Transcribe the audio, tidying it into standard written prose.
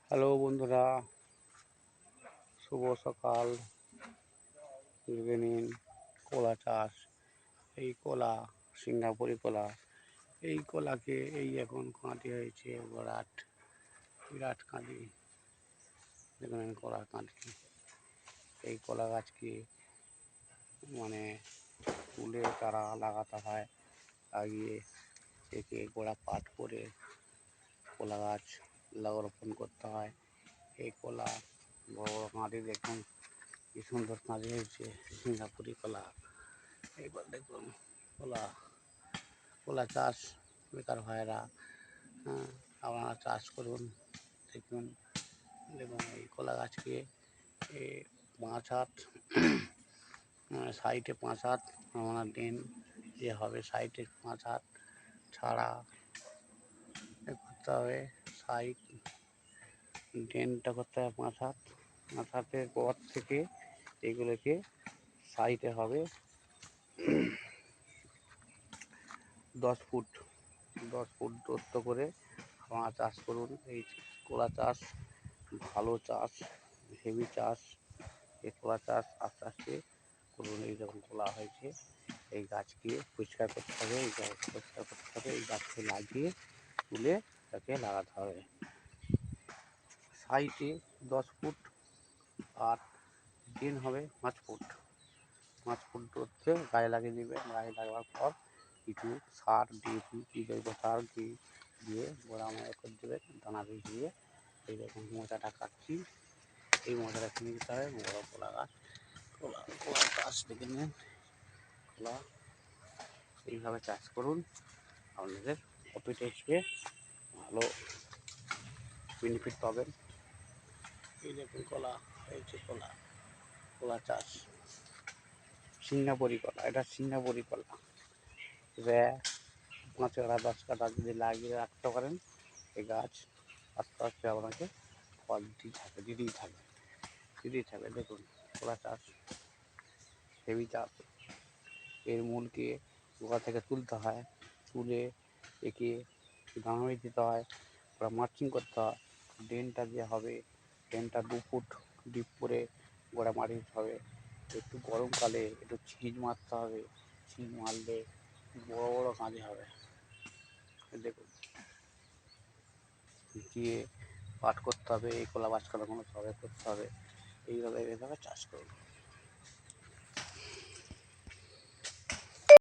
Hello বন্ধুরা, শুভ সকাল। দেখে নিন কলা চাষ। এই কলা সিঙ্গাপুরি কলা। এই কলাকে এখন কাঁদি হয়েছে, বিরাট বিরাট কাঁদি। দেখুন কলা কাঁদি। এই কলা গাছকে তুলে চারা লাগাতে হয়, লাগিয়ে একে গোড়া পাট করে কলা গাছ রোপণ করতে হয়। এই কলা বড় বড় কাঁদি, দেখুন কি সুন্দর কাঁদি হয়েছে, সিঙ্গাপুরি কলা। এইবার দেখুন কলা চাষ বেকার ভাইয়েরা, আপনারা চাষ করুন। দেখুন এই কলা গাছকে 5 হাত সাইডে 5 হাত আপনার ড্রেন যে হবে, সাইডে 5 হাত ছাড়া করতে হবে। সাইড ড্রেনটা করতে হবে 5 হাত। 5 হাতের পর থেকে এগুলোকে সাইডে হবে 10 ফুট দূরত্ব করে আপনারা চাষ করুন। এই কলা চাষ ভালো চাষ, হেভি চাষ। এই কলা চাষ আস্তে আস্তে করুন। এই যখন কলা হয়েছে, এই গাছকে পরিষ্কার করতে হবে, এই গাছকে লাগিয়ে তুলে তাকে লাগাতে হবে। সাইডে 10 ফুট আর ড্রেন হবে 5 ফুট। 5 ফুট দূরত্বে গায়ে লাগিয়ে দেবে। গায়ে লাগাবার পর কিছু সার, ডিএপি, জৈব সার দিয়ে গোড়া করে দেবে, দানা দিয়ে। এই রকম মোচাটা কাটছি, এই মোচাটা কিনে দিতে হবে। বড় কলা গাছ, কলা গাছ দেখে নেন। কলা এইভাবে চাষ করুন, আপনাদের প্রফিট হিসেবে ভালো বেনিফিট পাবেন। এই দেখুন কলা হয়েছে, কলা চাষ সিঙ্গাপুরি কলা। এটা সিঙ্গাপুরি কলা। 5 কাঠা 10 কাঠা যদি লাগিয়ে রাখতে পারেন, এই গাছ আস্তে আস্তে আপনাকে ফল দিতেই থাকবে। দেখুন কলা চাষ হেভি চাষ। এর মূলকে গোড়া থেকে তুলতে হয়, তুলে একে দানা দিতে হয়, ওরা মার্চিং করতে হয়। ড্রেনটা যে হবে, ড্রেনটা 2 ফুট ডিপ করে গোড়া মাটি দিতে হবে। একটু গরমকালে একটু ছিঁচ মারতে হবে, ছিঁচ মারলে বড় বড় কাঁদি হবে। দেখুন দিয়ে পাট করতে হবে, এই কলা বাঁচকানো কোনো সবে করতে হবে। এইভাবে চাষ করুন।